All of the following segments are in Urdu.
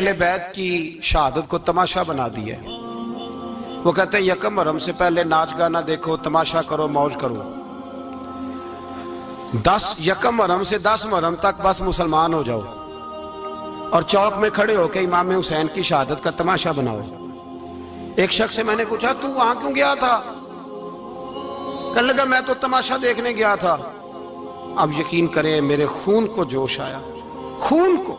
اہل بیت کی شہادت کو تماشا بنا دیا ہے۔ وہ کہتے ہیں یکم محرم سے پہلے ناچ گانا دیکھو، تماشا کرو، موج کرو۔ 10 یکم محرم سے 10 محرم تک بس مسلمان ہو جاؤ اور چوک میں کھڑے ہو کے امام حسین کی شہادت کا تماشا بناؤ۔ ایک شخص سے میں نے پوچھا تو وہاں کیوں گیا تھا؟ کہنے لگا میں تو تماشا دیکھنے گیا تھا۔ اب یقین کریں میرے خون کو جوش آیا، خون کو۔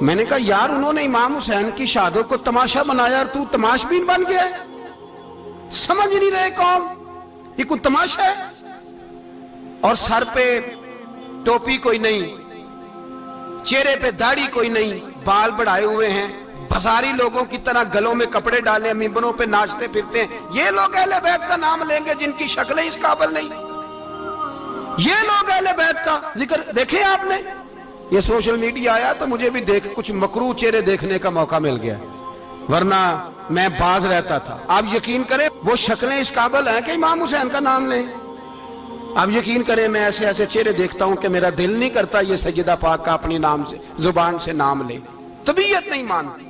میں نے کہا یار انہوں نے امام حسین کی شہادت کو تماشا بنایا اور تو تماش بین بن گیا ہے؟ سمجھ نہیں رہے کون یہ کوئی تماشا ہے؟ اور سر پہ ٹوپی کوئی نہیں، چہرے پہ داڑھی کوئی نہیں، بال بڑھائے ہوئے ہیں، بازاری لوگوں کی طرح گلوں میں کپڑے ڈالے، ممبروں پہ ناچتے پھرتے ہیں۔ یہ لوگ اہل بیت کا نام لیں گے جن کی شکلیں اس قابل نہیں؟ یہ لوگ اہل بیت کا ذکر دیکھیں آپ نے؟ یہ سوشل میڈیا آیا تو مجھے بھی کچھ مکروہ چہرے دیکھنے کا موقع مل گیا، ورنہ میں باز رہتا تھا۔ آپ یقین کریں وہ شکلیں اس قابل ہیں کہ امام حسین کا نام لیں؟ آپ یقین کریں میں ایسے ایسے چہرے دیکھتا ہوں کہ میرا دل نہیں کرتا یہ سیدہ پاک کا اپنی نام سے زبان سے نام لے، طبیعت نہیں مانتی۔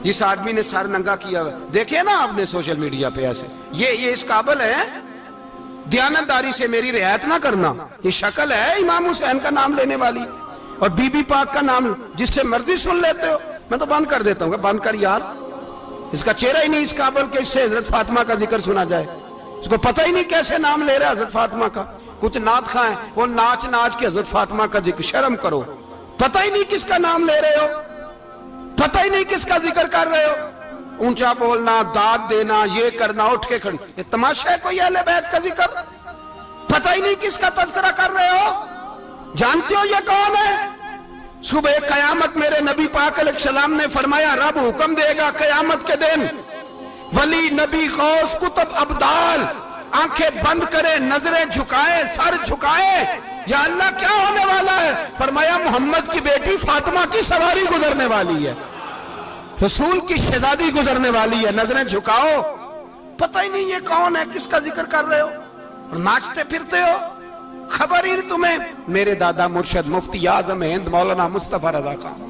جس آدمی نے سر ننگا کیا دیکھے نا آپ نے سوشل میڈیا پہ، ایسے یہ اس قابل ہے دیانتداری سے میری رعایت نہ کرنا؟ یہ شکل ہے امام حسین کا نام لینے والی؟ اور بی بی پاک کا نام جس سے مرضی سن لیتے ہو؟ میں تو بند کر دیتا ہوں کہ بند کر یار، اس کا چہرہ ہی نہیں اس قابل کہ اس سے حضرت فاطمہ کا ذکر سنا جائے۔ اس کو پتہ ہی نہیں کیسے نام لے رہا ہے حضرت فاطمہ کا۔ کچھ نعت خواہ ہیں وہ ناچ ناچ کے حضرت فاطمہ کا ذکر، شرم کرو۔ پتہ ہی نہیں کس کا نام لے رہے ہو، پتہ ہی نہیں کس کا ذکر کر رہے ہو، اونچا بولنا، داد دینا، یہ کرنا، اٹھ کے کھڑی، یہ تماشا ہے کوئی اہل بیت کا ذکر؟ پتہ ہی نہیں کس کا تذکرہ کر رہے ہو؟ جانتے ہو یہ کون ہے؟ صبح قیامت میرے نبی پاک علیہ السلام نے فرمایا رب حکم دے گا قیامت کے دن، ولی، نبی، غوث، کتب، ابدال آنکھیں بند کرے، نظریں جھکائے، سر جھکائے، یا اللہ کیا ہونے والا ہے؟ فرمایا محمد کی بیٹی فاطمہ کی سواری گزرنے والی ہے، رسول کی شہزادی گزرنے والی ہے، نظریں جھکاؤ۔ پتہ ہی نہیں یہ کون ہے، کس کا ذکر کر رہے ہو اور ناچتے پھرتے ہو، خبر ہی تمہیں۔ میرے دادا مرشد مفتی اعظم ہند مولانا مصطفیٰ رضا خان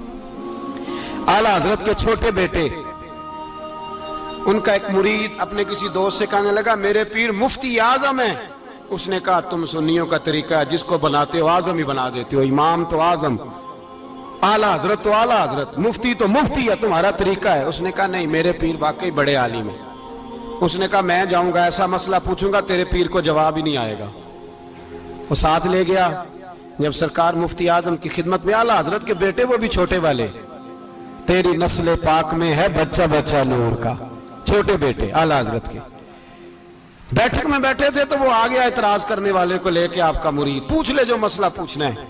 اعلیٰ حضرت کے چھوٹے بیٹے، ان کا ایک مرید اپنے کسی دوست سے کہنے لگا میرے پیر مفتی اعظم ہیں۔ اس نے کہا تم سنیوں کا طریقہ ہے جس کو بناتے ہو اعظم ہی بنا دیتے ہو، امام تو اعظم، اعلیٰ حضرت تو اعلیٰ حضرت، مفتی تو مفتی ہے، تمہارا طریقہ ہے۔ اس نے کہا نہیں میرے پیر واقعی بڑے عالم ہیں۔ اس نے کہا میں جاؤں گا ایسا مسئلہ پوچھوں گا تیرے پیر کو جواب ہی نہیں آئے گا۔ وہ ساتھ لے گیا، جب سرکار مفتی اعظم کی خدمت میں، اعلیٰ حضرت کے بیٹے وہ بھی چھوٹے والے، تیری نسل پاک میں ہے بچہ بچہ نور کا، چھوٹے بیٹے اعلیٰ حضرت کے بیٹھک میں بیٹھے تھے تو وہ آ گیا اعتراض کرنے والے کو لے کے، آپ کا مرید پوچھ لے جو مسئلہ پوچھنا ہے۔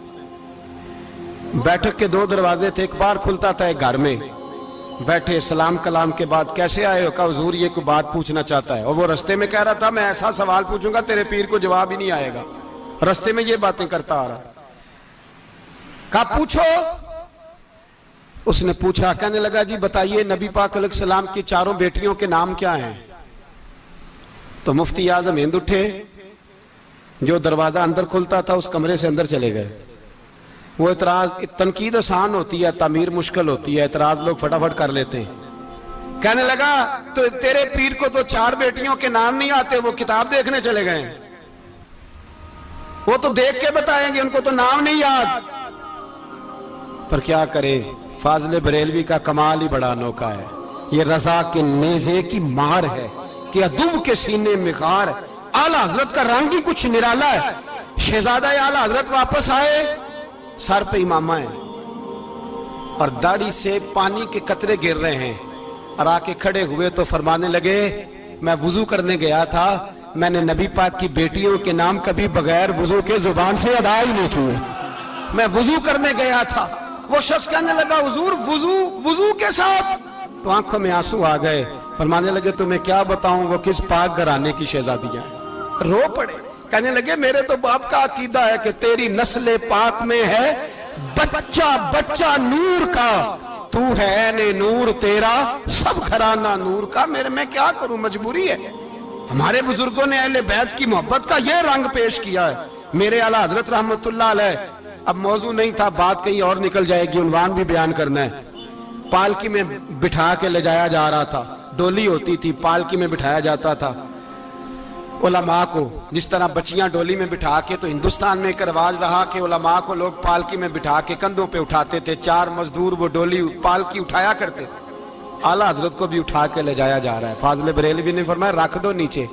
بیٹھک کے 2 دروازے تھے، ایک بار کھلتا تھا ایک گھر میں بیٹھے، سلام کلام کے بعد کیسے آئے ہو؟ کہا حضور یہ کوئی بات پوچھنا چاہتا ہے، اور وہ رستے میں کہہ رہا تھا میں ایسا سوال پوچھوں گا تیرے پیر کو جواب ہی نہیں آئے گا، رستے میں یہ باتیں کرتا آ رہا۔ کہا پوچھو۔ اس نے پوچھا، کہنے لگا جی بتائیے نبی پاک علیہ السلام کی 4 بیٹیوں کے نام کیا ہیں؟ تو مفتی اعظم ہند اٹھے، جو دروازہ اندر کھلتا تھا اس کمرے سے اندر چلے گئے۔ وہ اعتراض، تنقید آسان ہوتی ہے، تعمیر مشکل ہوتی ہے، اعتراض لوگ فٹافٹ کر لیتے ہیں۔ کہنے لگا تو تیرے پیر کو تو 4 بیٹیوں کے نام نہیں آتے، وہ کتاب دیکھنے چلے گئے ہیں، وہ تو دیکھ کے بتائیں گے، ان کو تو نام نہیں یاد۔ پر کیا کرے، فاضل بریلوی کا کمال ہی بڑا انوکھا ہے، یہ رضا کے نیزے کی مار ہے کہ عدو کے سینے میں غار۔ اعلیٰ حضرت کا رنگ ہی کچھ نرالا ہے۔ شہزادہ اعلیٰ حضرت واپس آئے، سر پہ امامہ ہے اور داڑھی سے پانی کے قطرے گر رہے ہیں، اور آ کے کھڑے ہوئے تو فرمانے لگے میں وضو کرنے گیا تھا، میں نے نبی پاک کی بیٹیوں کے نام کبھی بغیر وضو کے زبان سے ادا ہی نہیں کیے، میں وضو کرنے گیا تھا۔ وہ شخص کہنے لگا حضور وضو کے ساتھ؟ تو آنکھوں میں آنسو آ گئے، فرمانے لگے تمہیں کیا بتاؤں وہ کس پاک گھرانے کی شہزادیاں ہیں۔ رو پڑے، کہنے لگے میرے تو باپ کا عقیدہ ہے کہ تیری نسل پاک میں ہے بچہ بچہ نور کا، تو ہے نے نور تیرا سب گھرانہ نور کا۔ میں کیا کروں، مجبوری ہے۔ ہمارے بزرگوں نے اہل بیت کی محبت کا یہ رنگ پیش کیا ہے۔ میرے اعلیٰ حضرت رحمت اللہ علیہ اب موضوع نہیں تھا, بات کہیں اور نکل جائے گی, عنوان بھی بیان کرنا ہے. پالکی میں بٹھا کے لے جایا جا رہا تھا, ڈولی ہوتی تھی, پالکی میں بٹھایا جاتا تھا علماء کو. جس طرح بچیاں ڈولی میں بٹھا کے, تو ہندوستان میں ایک رواج رہا کہ علماء کو لوگ پالکی میں بٹھا کے کندھوں پہ اٹھاتے تھے, 4 مزدور وہ ڈولی پالکی اٹھایا کرتے. اعلیٰ حضرت کو بھی اٹھا کے لے جایا جا رہا ہے. فاضل بریلوی نے فرمایا رکھ دو نیچے.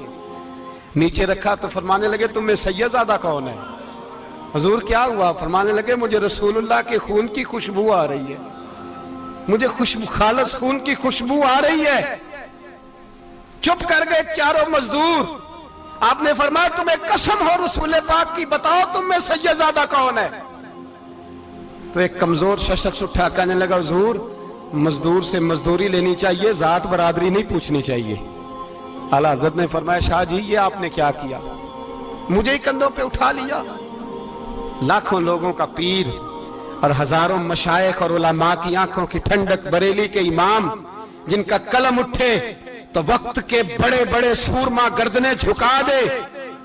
نیچے رکھا تو فرمانے لگے تم میں سید زادہ کون ہے؟ حضور کیا ہوا؟ فرمانے لگے مجھے رسول اللہ کے خون کی خوشبو آ رہی ہے, مجھے خالص خون کی خوشبو آ رہی ہے. چپ کر گئے چاروں مزدور. آپ نے فرمایا تمہیں قسم ہو رسول پاک کی, بتاؤ تم میں سید زادہ کون ہے؟ تو ایک کمزور شخص اٹھا کہنے لگا حضور مزدور سے مزدوری لینی چاہیے, ذات برادری نہیں پوچھنی چاہیے. اعلیٰ حضرت نے فرمایا شاہ جی یہ آپ نے کیا کیا, مجھے ہی کندھوں پہ اٹھا لیا. لاکھوں لوگوں کا پیر اور ہزاروں مشائخ اور علماء کی آنکھوں کی ٹھنڈک, بریلی کے امام جن کا قلم اٹھے تو وقت کے بڑے بڑے سورما گردنیں جھکا دے.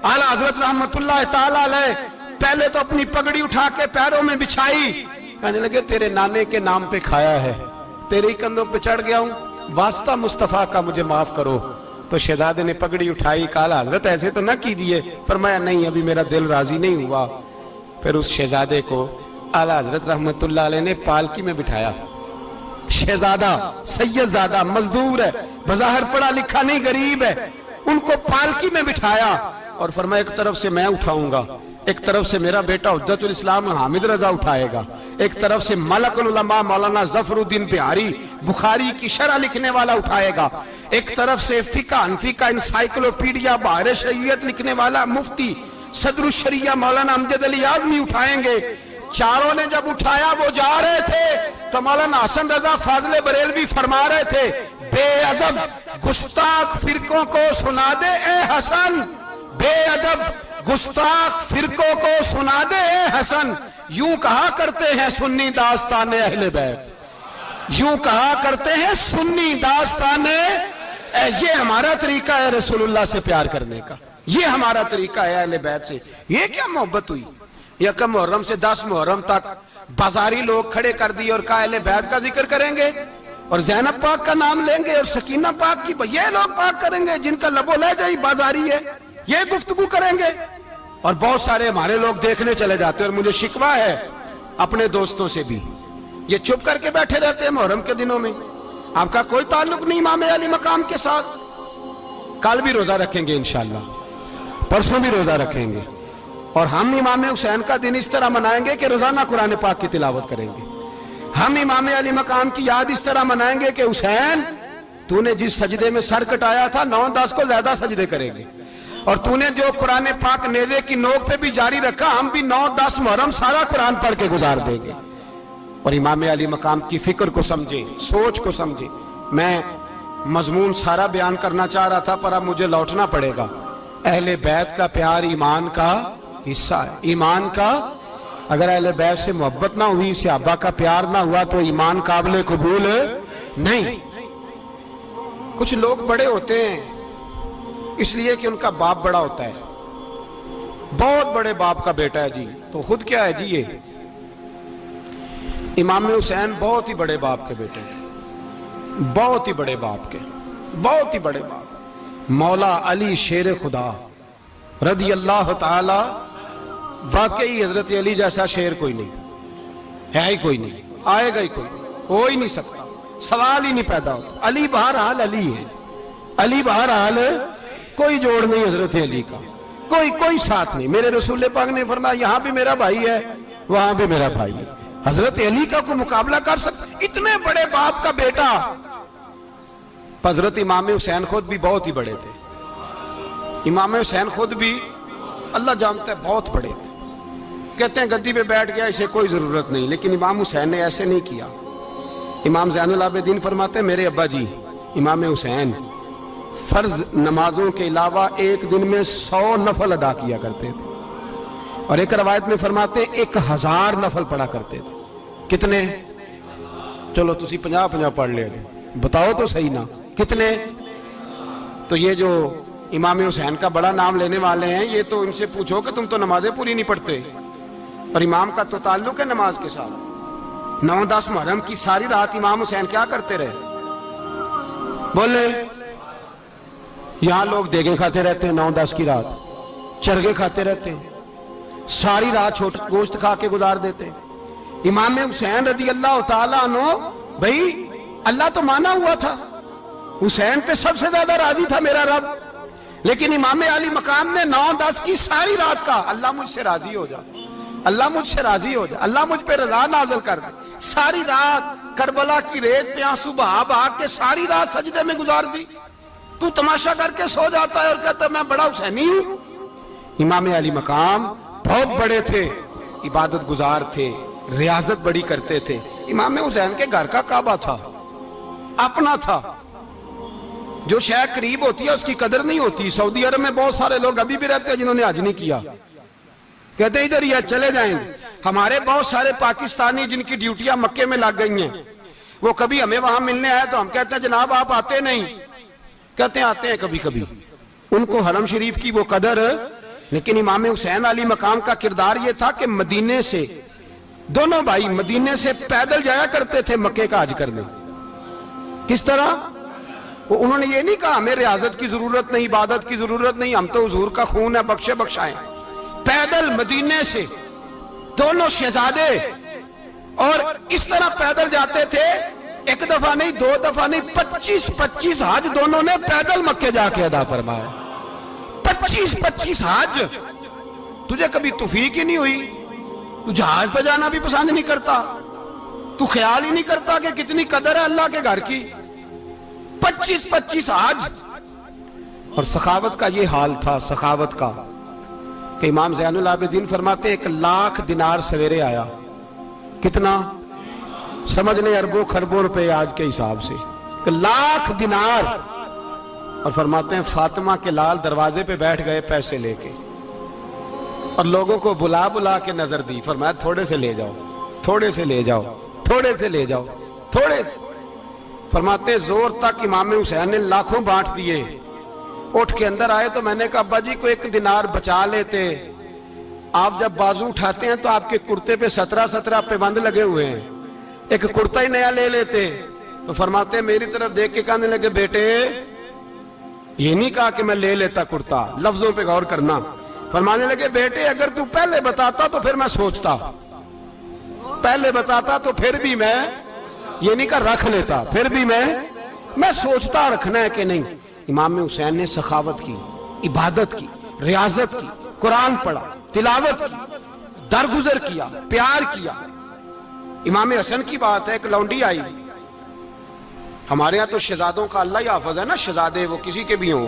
اعلیٰ حضرت رحمت اللہ تعالی علیہ پہلے تو اپنی پگڑی اٹھا کے پیروں میں بچھائی, کہنے لگے تیرے نانے کے نام پہ کھایا ہے, تیرے ہی کندھوں پہ چڑھ گیا ہوں, واسطہ مصطفیٰ کا مجھے معاف کرو. تو شہزادے نے پگڑی اٹھائی, کہا اعلیٰ حضرت ایسے تو نہ کیجیے. فرمایا نہیں ابھی میرا دل راضی نہیں ہوا. پھر اس شہزادے کو اعلیٰ حضرت رحمت اللہ علیہ نے پالکی میں بٹھایا. شہزادہ سید زادہ مزدور ہے, بظاہر پڑھا لکھا نہیں, غریب ہے, ان کو پالکی میں بٹھایا اور فرمایا ایک طرف سے میں اٹھاؤں گا, ایک طرف سے میرا بیٹا حجت الاسلام حامد رضا اٹھائے گا, ایک طرف سے ملک العلماء مولانا ظفر الدین بہاری بخاری کی شرح لکھنے والا اٹھائے گا, ایک طرف سے فقہ حنفی کا انسائیکلوپیڈیا بحر شریعت لکھنے والا مفتی صدر الشریعہ مولانا امجد علی اعظمی اٹھائیں گے. چاروں نے جب اٹھایا وہ جا رہے تھے تو مولانا حسن رضا فاضل بریلوی فرما رہے تھے بے ادب گستاخ فرقوں کو سنا دے اے حسن, بے ادب گستاخ فرقوں کو سنا دے اے حسن. یوں کہا کرتے ہیں سنی داستان اہل بیت, یوں کہا کرتے ہیں سنی داستان. یہ ہمارا طریقہ ہے رسول اللہ سے پیار کرنے کا, یہ ہمارا طریقہ ہے اہل بیت سے. یہ کیا محبت ہوئی؟ یکم محرم سے 10 محرم تک بازاری لوگ کھڑے کر دی اور کہا اہل بیت کا ذکر کریں گے اور زینب پاک کا نام لیں گے اور سکینہ پاک کی, یہ لوگ پاک کریں گے جن کا لب و لہجہ ہی بازاری ہے, یہ گفتگو کریں گے. اور بہت سارے ہمارے لوگ دیکھنے چلے جاتے ہیں, اور مجھے شکوہ ہے اپنے دوستوں سے بھی, یہ چپ کر کے بیٹھے رہتے ہیں محرم کے دنوں میں. آپ کا کوئی تعلق نہیں امام علی مقام کے ساتھ. کل بھی روزہ رکھیں گے انشاءاللہ, پرسوں بھی روزہ رکھیں گے, اور ہم امام حسین کا دن اس طرح منائیں گے کہ روزانہ قرآن پاک کی تلاوت کریں گے. ہم امام علی مقام کی یاد اس طرح منائیں گے کہ حسین تو نے جس سجدے میں سر کٹایا تھا 9-10 کو زیادہ سجدے کریں گے, اور تو نے جو قرآن پاک نیزے کی نوک پہ بھی جاری رکھا, ہم بھی 9-10 محرم سارا قرآن پڑھ کے گزار دیں گے. اور امام علی مقام کی فکر کو سمجھے, سوچ کو سمجھے. میں مضمون سارا بیان کرنا چاہ رہا تھا پر اب مجھے لوٹنا پڑے گا. اہل بیت کا پیار ایمان کا حصہ ہے, ایمان کا. اگر اہل بیت سے محبت نہ ہوئی, صحابہ کا پیار نہ ہوا تو ایمان قابل قبول نہیں. کچھ لوگ بڑے ہوتے ہیں اس لیے کہ ان کا باپ بڑا ہوتا ہے, بہت بڑے باپ کا بیٹا ہے جی, تو خود کیا ہے جی, یہ امام حسین بہت ہی بڑے باپ کے بیٹے تھے, بہت ہی بڑے باپ کے, بہت ہی بڑے باپ. مولا علی شیر خدا رضی اللہ تعالی, واقعی حضرت علی جیسا شیر کوئی نہیں ہے, ہی کوئی نہیں, آئے گا ہی کوئی, ہو ہی نہیں سکتا, سوال ہی نہیں پیدا ہوتا. علی بہرحال علی ہے, علی بہرحال کوئی جوڑ نہیں حضرت علی کا, کوئی ساتھ نہیں. میرے رسول پاک نے فرمایا یہاں بھی میرا بھائی ہے, وہاں بھی میرا بھائی ہے. حضرت علی کا کوئی مقابلہ کر سکتا؟ اتنے بڑے باپ کا بیٹا. حضرت امام حسین خود بھی بہت ہی بڑے تھے, امام حسین خود بھی اللہ جانتا ہے بہت بڑے تھے. کہتے ہیں گدی پہ بیٹھ گیا اسے کوئی ضرورت نہیں, لیکن امام حسین نے ایسے نہیں کیا. امام زین العابدین فرماتے ہیں میرے ابا جی امام حسین فرض نمازوں کے علاوہ ایک دن میں 100 نفل ادا کیا کرتے تھے, اور ایک روایت میں فرماتے ہیں 1000 نفل پڑھا کرتے تھے. کتنے؟ چلو تسی 50 پڑھ لیا جی, بتاؤ تو صحیح نا کتنے. تو یہ جو امام حسین کا بڑا نام لینے والے ہیں, یہ تو ان سے پوچھو کہ تم تو نمازیں پوری نہیں پڑھتے. اور امام کا تو تعلق ہے نماز کے ساتھ۔ 9-10 محرم کی ساری رات امام حسین کیا کرتے رہے؟ بولے یہاں لوگ دیگیں کھاتے رہتے ہیں 9-10 کی رات، چرگے کھاتے رہتے ہیں، ساری رات گوشت کھا کے گزار دیتے ہیں۔ امام حسین رضی اللہ تعالیٰ عنہ، بھئی اللہ تو مانا ہوا تھا، حسین پہ سب سے زیادہ راضی تھا میرا رب، لیکن امام علی مقام نے 9-10 کی ساری رات کا اللہ مجھ سے راضی ہو جا، اللہ مجھ سے راضی ہو جا، اللہ مجھ پہ رضا نازل کر دے۔ ساری رات کربلا کی ریت پہ آنسو بہا بہا کے ساری رات سجدے میں گزار دی، تو تماشا کر کے سو جاتا ہے اور کہتا ہے میں بڑا حسینی ہوں۔ امام علی مقام بہت بڑے تھے، عبادت گزار تھے، ریاضت بڑی کرتے تھے۔ امام حسین کے گھر کا کعبہ تھا، اپنا تھا، جو شے قریب ہوتی ہے اس کی قدر نہیں ہوتی۔ سعودی عرب میں بہت سارے لوگ ابھی بھی رہتے ہیں جنہوں نے حج نہیں کیا، کہتے ہیں ادھر ہی چلے جائیں گے۔ ہمارے بہت سارے پاکستانی جن کی ڈیوٹیاں مکے میں لگ گئی ہیں، وہ کبھی ہمیں وہاں ملنے آئے تو ہم کہتے ہیں جناب آپ آتے نہیں، کہتے ہیں آتے ہیں کبھی کبھی۔ ان کو حرم شریف کی وہ قدر، لیکن امام حسین علی مقام کا کردار یہ تھا کہ مدینے سے دونوں بھائی مدینے سے پیدل جایا کرتے تھے مکے کا حج کرنے۔ کس طرح؟ انہوں نے یہ نہیں کہا ہمیں ریاضت کی ضرورت نہیں، عبادت کی ضرورت نہیں، ہم تو حضور کا خون ہے، بخشے بخشائیں۔ پیدل مدینے سے دونوں شہزادے اور اس طرح پیدل جاتے تھے، ایک دفعہ نہیں، 2 دفعہ نہیں، 25 حج دونوں نے پیدل مکے جا کے ادا فرمایا۔ 25 حج۔ تجھے کبھی توفیق ہی نہیں ہوئی؟ تو جہاز پہ جانا بھی پسند نہیں کرتا، تو خیال ہی نہیں کرتا کہ کتنی قدر ہے اللہ کے گھر کی۔ 25 حج۔ اور سخاوت کا یہ حال تھا، سخاوت کا، کہ امام زین العابدین فرماتے 1,00,000 دینار سویرے آیا۔ کتنا؟ سمجھ لیں اربوں خربوں روپے آج کے حساب سے، 1,00,000 دینار۔ اور فرماتے ہیں فاطمہ کے لال دروازے پہ بیٹھ گئے پیسے لے کے، اور لوگوں کو بلا بلا کے نظر دی، فرمایا تھوڑے سے لے جاؤ، تھوڑے سے لے جاؤ، تھوڑے سے لے جاؤ، تھوڑے سے۔ فرماتے زور تک امام حسین نے لاکھوں بانٹ دیے۔ اٹھ کے اندر آئے تو میں نے کہا ابا جی کو 1 دینار بچا لیتے، آپ جب بازو اٹھاتے ہیں تو آپ کے کرتے پہ 17 پہ بند لگے ہوئے ہیں، ایک کرتا ہی نیا لے لیتے۔ تو فرماتے میری طرف دیکھ کے کہنے لگے بیٹے یہ نہیں کہا کہ میں لے لیتا کرتا، لفظوں پہ غور کرنا۔ فرمانے لگے بیٹے اگر تو پہلے بتاتا تو پھر میں سوچتا، پہلے بتاتا تو پھر بھی میں یہ نہیں کہا رکھ لیتا، پھر بھی میں سوچتا رکھنا ہے کہ نہیں۔ امام حسین نے سخاوت کی، عبادت کی، ریاضت کی، قرآن پڑھا، تلاوت کی، درگزر کیا، پیار کیا۔ امام حسن کی بات ہے، ایک لونڈی آئی، ہمارے ہاں تو شہزادوں کا اللہ ہی حافظ ہے نا، شہزادے وہ کسی کے بھی ہوں،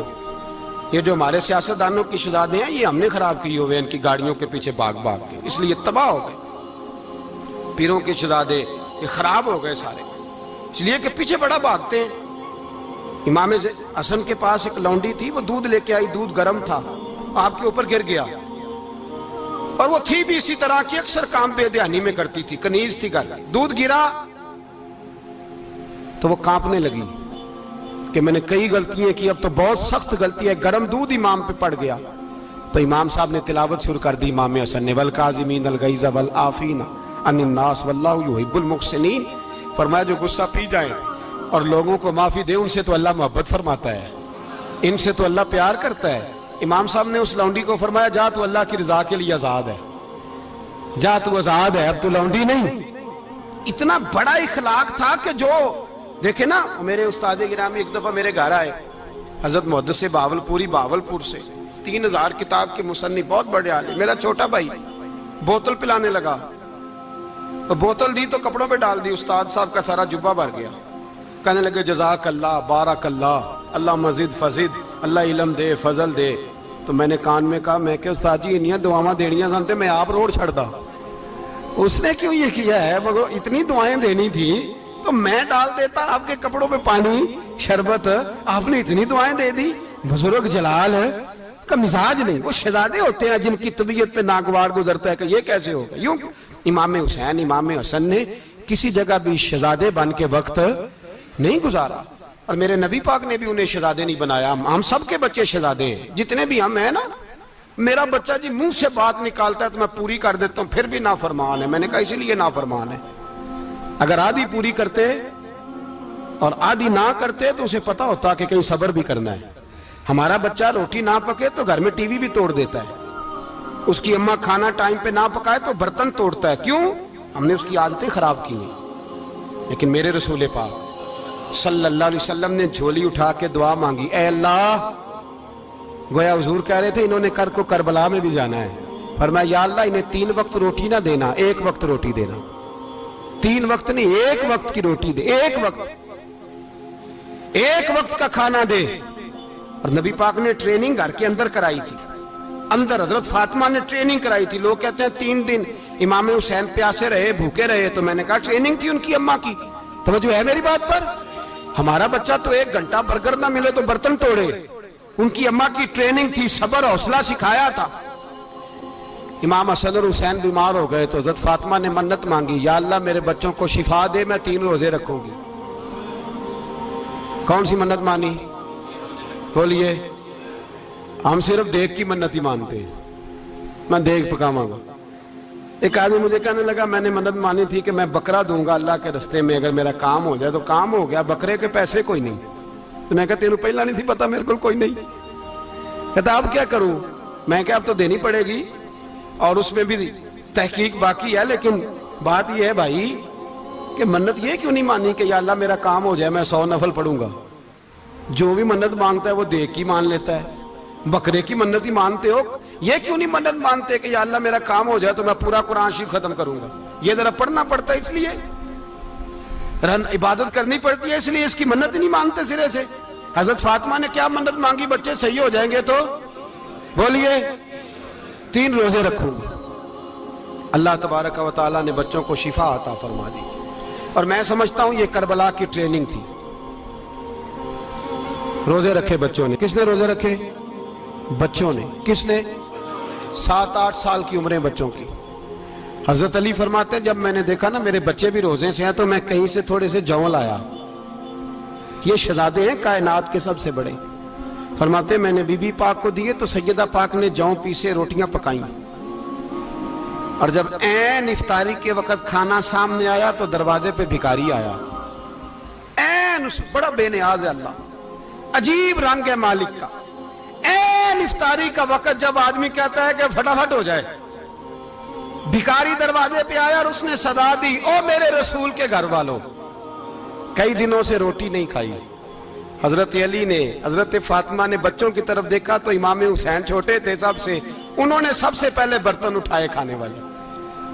یہ جو ہمارے سیاستدانوں کی شہزادے ہیں یہ ہم نے خراب کیے ہوئے ان کی گاڑیوں کے پیچھے بھاگ بھاگ کے، اس لیے تباہ ہو گئے۔ پیروں کے شہزادے یہ خراب ہو گئے سارے، اس لیے کہ پیچھے بڑا بھاگتے ہیں۔ امام حسن کے پاس ایک لونڈی تھی، وہ دودھ لے کے آئی، دودھ گرم تھا، آپ کے اوپر گر گیا، اور وہ تھی بھی اسی طرح کی، اکثر کام بے دھیانی میں کرتی تھی، کنیز تھی گھر، دودھ گرا تو وہ کانپنے لگی کہ میں نے کئی غلطیاں کی، اب تو بہت سخت غلطی ہے، گرم دودھ امام پہ پڑ گیا۔ تو امام صاحب نے تلاوت شروع کر دی امام حسن نے، والکاظمین الغیظ والعافین عن الناس واللہ یحب المحسنین۔ فرمایا جو غصہ پی جائیں اور لوگوں کو معافی دے، ان سے تو اللہ محبت فرماتا ہے، ان سے تو اللہ پیار کرتا ہے۔ امام صاحب نے اس لونڈی کو فرمایا جا تو اللہ کی رضا کے لیے آزاد ہے، جا تو آزاد ہے، اب تو لونڈی نہیں۔ اتنا بڑا اخلاق تھا کہ جو دیکھیں نا، میرے استاد گرامی ایک دفعہ میرے گھر آئے، حضرت محدث سے باولپور سے، 3000 کتاب کے مصنف، بہت بڑے عالم، میرا چھوٹا بھائی بوتل پلانے لگا، تو بوتل دی تو کپڑوں پہ ڈال دی، استاد صاحب کا سارا جبہ بھر گیا، کہنے لگے جزاک اللہ، بارک اللہ، اللہ مزید فزید، اللہ علم دے، فضل دے۔ تو میں نے کان میں کہا، میں کہ استاد جی انہیاں دعاواں دینیاں سنتے میں آپ روڑ چھڑ دا، اس نے کیوں یہ کیا ہے، مگر اتنی دعائیں دینی تھی تو میں ڈال دیتا آپ کے کپڑوں پہ پانی شربت، آپ نے اتنی دعائیں دے دی۔ بزرگ جلال کا مزاج نہیں، وہ شہزادے ہوتے ہیں جن کی طبیعت پہ ناگوار گزرتا ہے کہ یہ کیسے ہوگا۔ یوں امام حسین امام حسن نے کسی جگہ بھی شہزادے بن کے وقت نہیں گزارا، اور میرے نبی پاک نے بھی انہیں شہزادے نہیں بنایا۔ ہم سب کے بچے شہزادے ہیں، جتنے بھی ہم ہیں نا، میرا بچہ جی منہ سے بات نکالتا ہے تو میں پوری کر دیتا ہوں، پھر بھی نافرمان ہے۔ میں نے کہا اسی لیے نافرمان ہے، اگر آدھی پوری کرتے اور آدھی نہ کرتے تو اسے پتا ہوتا کہ کہیں صبر بھی کرنا ہے۔ ہمارا بچہ روٹی نہ پکے تو گھر میں ٹی وی بھی توڑ دیتا ہے، اس کی اماں کھانا ٹائم پہ نہ پکائے تو برتن توڑتا ہے۔ کیوں؟ ہم نے اس کی عادتیں خراب کی ہیں۔ لیکن میرے رسول پاک صلی اللہ علیہ وسلم نے جھولی اٹھا کے دعا مانگی، اے اللہ، گویا حضور کہہ رہے تھے انہوں نے کر کو کربلا میں بھی جانا ہے، فرمایا یا اللہ انہیں 3 وقت روٹی نہ دینا، 1 وقت روٹی دینا، 3 وقت نہیں، 1 وقت کی روٹی دے، 1 وقت کا کھانا دے۔ اور نبی پاک نے ٹریننگ گھر کے اندر کرائی تھی، اندر حضرت فاطمہ نے ٹریننگ کرائی تھی۔ لوگ کہتے ہیں 3 دن امام حسین پیاسے رہے، بھوکے رہے، تو میں نے کہا ٹریننگ تھی ان کی اماں کی۔ توجہ ہے میری بات پر؟ ہمارا بچہ تو 1 گھنٹہ برگر نہ ملے تو برتن توڑے، ان کی اماں کی ٹریننگ تھی، صبر حوصلہ سکھایا تھا۔ امام حسن اور حسین بیمار ہو گئے تو حضرت فاطمہ نے منت مانگی، یا اللہ میرے بچوں کو شفا دے، میں 3 روزے رکھوں گی۔ کون سی منت مانی؟ بولیے۔ ہم صرف دیکھ کی منت ہی مانتے ہیں، میں دیکھ پکاواں گا۔ ایک آدمی مجھے کہنے لگا میں نے منت مانی تھی کہ میں بکرا دوں گا اللہ کے رستے میں، اگر میرا کام ہو جائے تو کام ہو گیا، بکرے کے پیسے کوئی نہیں۔ تو میں کہا تینوں پہلا نہیں تھی پتا، میرے کو کوئی نہیں۔ کہتا اب کیا کروں؟ میں کہا اب تو دینی پڑے گی، اور اس میں بھی تحقیق باقی ہے، لیکن بات یہ ہے بھائی کہ منت یہ کیوں نہیں مانی کہ یا اللہ میرا کام ہو جائے میں 100 نفل پڑھوں گا؟ جو بھی منت مانگتا ہے وہ دیکھ کی مان لیتا ہے، بکرے کی منت ہی مانتے ہو، یہ کیوں نہیں منت مانتے کہ یا اللہ میرا کام ہو جائے تو میں پورا قرآن شریف ختم کروں گا؟ یہ ذرا پڑھنا پڑتا ہے، اس لیے عبادت کرنی پڑتی ہے، اس لیے اس کی منت ہی نہیں مانتے سرے سے۔ حضرت فاطمہ نے کیا منت مانگی؟ بچے صحیح ہو جائیں گے تو بولیے 3 روزے رکھوں گا۔ اللہ تبارک و تعالیٰ نے بچوں کو شفا عطا فرما دی، اور میں سمجھتا ہوں یہ کربلا کی ٹریننگ تھی۔ روزے رکھے بچوں نے، کس نے روزے رکھے؟ بچوں نے۔ کس نے؟ 7-8 سال کی عمریں بچوں کی۔ حضرت علی فرماتے ہیں جب میں نے دیکھا نا میرے بچے بھی روزے سے ہیں تو میں کہیں سے تھوڑے سے جوں لایا، یہ شہزادے ہیں کائنات کے سب سے بڑے۔ فرماتے ہیں میں نے بی بی پاک کو دیے تو سیدہ پاک نے جوں پیسے روٹیاں پکائیں، اور جب عین افطاری کے وقت کھانا سامنے آیا تو دروازے پہ بھکاری آیا، عین بڑا بے نیاز ہے اللہ، عجیب رنگ ہے مالک کا۔ عین افطاری کا وقت جب آدمی کہتا ہے کہ فٹافٹ ہو جائے، بھکاری دروازے پہ آیا اور اس نے صدا دی، او میرے رسول کے گھر والوں، کئی دنوں سے روٹی نہیں کھائی۔ حضرت علی نے، حضرت فاطمہ نے بچوں کی طرف دیکھا تو امام حسین چھوٹے تھے سب سے، انہوں نے سب سے پہلے برتن اٹھائے کھانے والے،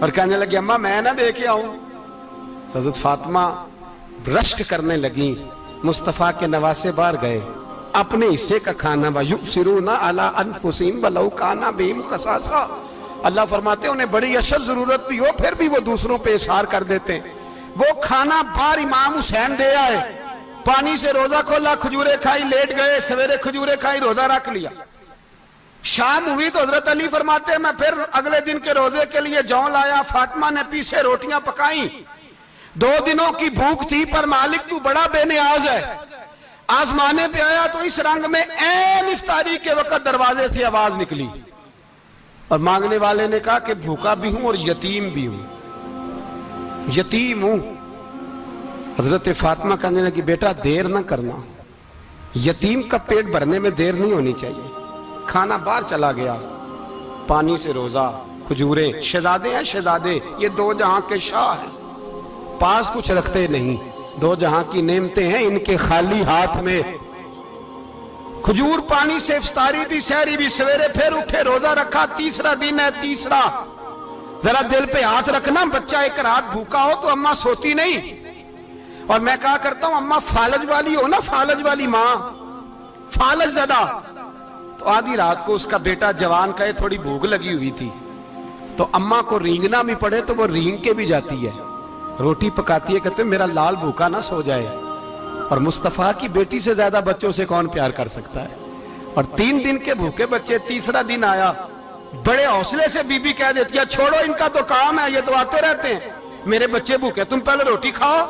اور کہنے لگی اماں میں نہ دے کے آؤں؟ حضرت فاطمہ رشک کرنے لگی، مصطفیٰ کے نواسے باہر گئے، اپنے حصے کا کھانا وَيُؤْثِرُونَ عَلَىٰ أَنفُسِهِمْ وَلَوْ كَانَ بِهِمْ خَصَاصَةٌ، اللہ فرماتے ہیں انہیں بڑی اشد ضرورت بھی ہو پھر بھی وہ دوسروں پہ اثار کر دیتے ہیں۔ وہ کھانا باہر امام حسین دے آئے، پانی سے روزہ کھولا، کھجورے کھائی، لیٹ گئے، سویرے کھجورے کھائی، روزہ رکھ لیا۔ شام ہوئی تو حضرت علی فرماتے ہیں میں پھر اگلے دن کے روزے کے لیے جوں لایا، فاطمہ نے پیچھے روٹیاں پکائیں، 2 دنوں کی بھوک تھی پر مالک تو بڑا بے نیاز ہے۔ آزمانے پہ آیا تو اس رنگ میں عین افطاری کے وقت دروازے سے آواز نکلی، اور مانگنے والے نے کہا کہ بھوکا بھی ہوں اور یتیم بھی ہوں، یتیم ہوں۔ حضرت فاطمہ کہنے لگی بیٹا دیر نہ کرنا، یتیم کا پیٹ بھرنے میں دیر نہیں ہونی چاہیے۔ کھانا باہر چلا گیا، پانی سے روزہ، کھجورے، شہزادے ہیں شہزادے، یہ 2 جہاں کے شاہ ہیں، پاس کچھ رکھتے نہیں، 2 جہاں کی نعمتیں ہیں ان کے خالی ہاتھ میں۔ کھجور پانی سے افطاری بھی، سحری بھی، سویرے پھر اٹھے، روزہ رکھا، 3را دن ہے، 3را۔ ذرا دل پہ ہاتھ رکھنا، بچہ ایک رات بھوکا ہو تو اماں سوتی نہیں، اور میں کہا کرتا ہوں اماں فالج والی ہو نا، فالج والی ماں، فالج زدہ، تو آدھی رات کو اس کا بیٹا جوان کہے تھوڑی بھوک لگی ہوئی تھی، تو اماں کو رینگنا بھی پڑے تو وہ رینگ کے بھی جاتی ہے، روٹی پکاتی ہے، کہتے ہیں میرا لال بھوکا نہ سو جائے۔ اور مصطفیٰ کی بیٹی سے زیادہ بچوں سے کون پیار کر سکتا ہے؟ اور 3 دن کے بھوکے بچے، 3را دن آیا، بڑے حوصلے سے بی بی کہہ دیتی ہے چھوڑو ان کا تو کام ہے، یہ تو آتے رہتے ہیں، میرے بچے بھوکے، تم پہلے روٹی کھاؤ۔